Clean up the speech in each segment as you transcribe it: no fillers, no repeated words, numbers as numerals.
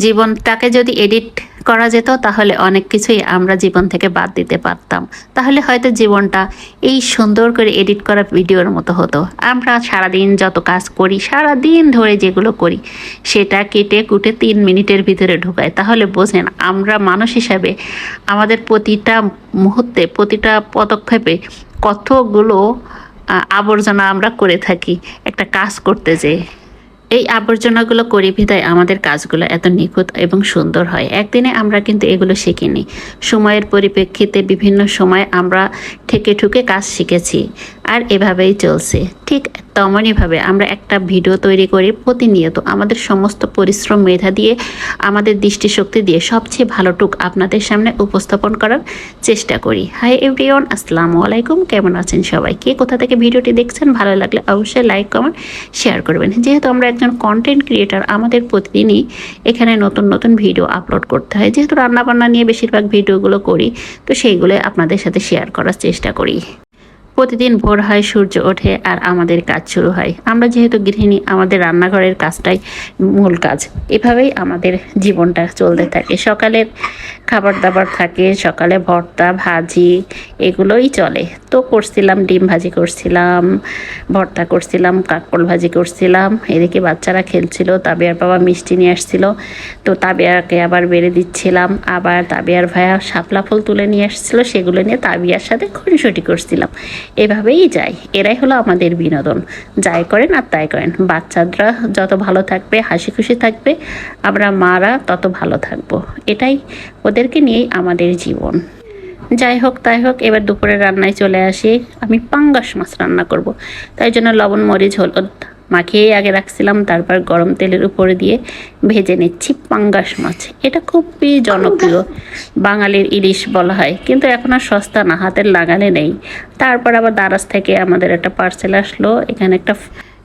জীবনটাকে যদি এডিট করা যেত তাহলে অনেক কিছুই আমরা জীবন থেকে বাদ দিতে পারতাম। তাহলে হয়তো জীবনটা এই সুন্দর করে এডিট করা ভিডিওর মতো হতো। আমরা সারাদিন যত কাজ করি, সারাদিন ধরে যেগুলো করি, সেটা কেটে কুটে 3 মিনিটের ভিতরে ঢুকাই। তাহলে বোঝেন আমরা মানুষ হিসাবে আমাদের প্রতিটা মুহূর্তে, প্রতিটা পদক্ষেপে কতগুলো আবর্জনা আমরা করে থাকি একটা কাজ করতে যেয়ে। এই আবর্জনাগুলো করি বিধায় আমাদের কাজগুলো এত নিখুঁত এবং সুন্দর হয়। একদিনে আমরা কিন্তু এগুলো শিখিনি, সময়ের পরিপ্রেক্ষিতে বিভিন্ন সময় আমরা ঠেকে ঠুকে কাজ শিখেছি, আর এভাবেই চলছে। ঠিক তেমনইভাবে আমরা একটা ভিডিও তৈরি করি প্রতিনিয়ত আমাদের সমস্ত পরিশ্রম, মেধা দিয়ে, আমাদের দৃষ্টিশক্তি দিয়ে সবচেয়ে ভালোটুক আপনাদের সামনে উপস্থাপন করার চেষ্টা করি। হাই এভরিওয়ান, আসসালামু আলাইকুম। কেমন আছেন সবাই? কে কোথা থেকে ভিডিওটি দেখছেন? ভালো লাগলে অবশ্যই লাইক, কমেন্ট, শেয়ার করবেন। যেহেতু আমরা একজন কন্টেন্ট ক্রিয়েটার, আমাদের প্রতিদিনই এখানে নতুন নতুন ভিডিও আপলোড করতে হয়। যেহেতু রান্নাবান্না নিয়ে বেশিরভাগ ভিডিওগুলো করি, তো সেইগুলো আপনাদের সাথে শেয়ার করার চেষ্টা করি। প্রতিদিন ভোর হয়, সূর্য ওঠে, আর আমাদের কাজ শুরু হয়। আমরা যেহেতু গৃহিণী, আমাদের রান্নাঘরের কাজটাই মূল কাজ। এভাবেই আমাদের জীবনটা চলতে থাকে। সকালের খাবার দাবার থাকে, সকালে ভর্তা, ভাজি, এগুলোই চলে। তো করছিলাম ডিম ভাজি, করছিলাম ভর্তা, করছিলাম কাঁকরোল ভাজি, করছিলাম। এদিকে বাচ্চারা খেলছিল, তাবিয়ার বাবা মিষ্টি নিয়ে আসছিল, তো তাবিয়াকে আবার বেড়ে দিচ্ছিলাম। আবার তাবিয়ার ভাইয়া শাপলা ফুল তুলে নিয়ে আসছিল, সেগুলো নিয়ে তাবিয়ার সাথে খুনসুটি করছিলাম। এভাবেই যায়। এরাই হলো আমাদের বিনোদন। যাই করেন আর তাই করেন, বাচ্চারা যত ভালো থাকবে, হাসি খুশি থাকবে, আমরা মারা তত ভালো থাকবো। এটাই, ওদেরকে নিয়েই আমাদের জীবন। যাই হোক তাই হোক, এবার দুপুরে রান্নায় চলে আসি। আমি পাঙ্গাস মাছ রান্না করব, তাই জন্য লবণ, মরিচ, হলুদ মাখিয়ে আগে রাখছিলাম। তারপর গরম তেলের উপরে দিয়ে ভেজে নিচ্ছি পাঙ্গাস মাছ। এটা খুবই জনপ্রিয়, বাঙালির ইলিশ বলা হয়, কিন্তু এখন আর সস্তা না, হাতের লাগালে নেই। তারপর আবার দারাজ থেকে আমাদের একটা পার্সেল আসলো। এখানে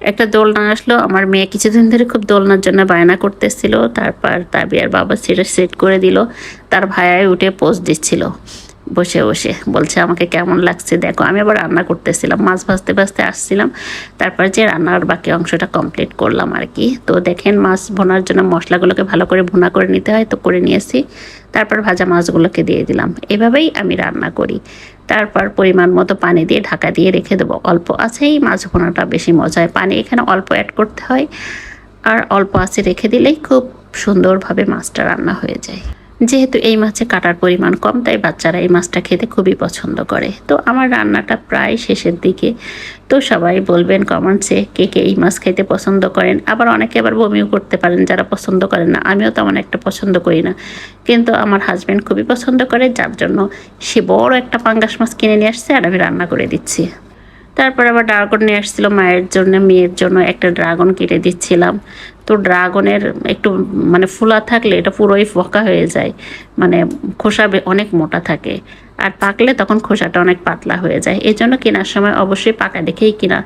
একটা দোলনা আসলো। আমার মেয়ে কিছুদিন ধরে খুব দোলনার জন্য বায়না করতেছিল। তারপর তাবিয়ার বাবা সেটা সেট করে দিল। তার ভাইয়াই উঠে পোজ দিচ্ছিল বসে বসে, বলছে আমাকে কেমন লাগছে দেখো। আমি আবার রান্না করতেছিলাম, মাছ ভাজতে ভাজতে আসছিলাম। তারপর যে রান্নার বাকি অংশটা কমপ্লিট করলাম আর কি। তো দেখেন, মাছ ভোনার জন্য মশলাগুলোকে ভালো করে ভুনা করে নিতে হয়, তো করে নিয়েছি। তারপর ভাজা মাছগুলোকে দিয়ে দিলাম। এভাবেই আমি রান্না করি। তারপর পরিমাণ মতো পানি দিয়ে ঢাকা দিয়ে রেখে দেবো। অল্প আছেই মাছ ভোনাটা বেশি মজা হয়, পানি এখানে অল্প অ্যাড করতে হয়, আর অল্প আছে রেখে দিলেই খুব সুন্দরভাবে মাছটা রান্না হয়ে যায়। যেহেতু এই মাছে কাটার পরিমাণ কম, তাই বাচ্চারা এই মাছটা খেতে খুবই পছন্দ করে। তো আমার রান্নাটা প্রায় শেষের দিকে। তো সবাই বলবেন কমেন্টসে কে কে এই মাছ খেতে পছন্দ করেন। আবার অনেকে আবার বমিও করতে পারেন যারা পছন্দ করেন না। আমিও তেমন একটা পছন্দ করি না, কিন্তু আমার হাজব্যান্ড খুবই পছন্দ করে, যার জন্য সে বড় একটা পাঙ্গাস মাছ কিনে নিয়ে আসছে, আর আমি রান্না করে দিচ্ছি। তারপর আবার ড্রাগন নিয়ে আসছিল মায়ের জন্য, মেয়ের জন্য একটা ড্রাগন কেটে দিচ্ছিলাম। তো ড্রাগনের একটু মানে ফুলা থাকলে এটা পুরোই ফোকা হয়ে যায়, মানে খোসা অনেক মোটা থাকে, আর পাকলে তখন খোসাটা অনেক পাতলা হয়ে যায়। এই জন্য কেনার সময় অবশ্যই পাকা দেখেই কেনা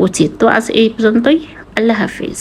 উচিত। তো আজ এই পর্যন্তই। আল্লাহ হাফিজ।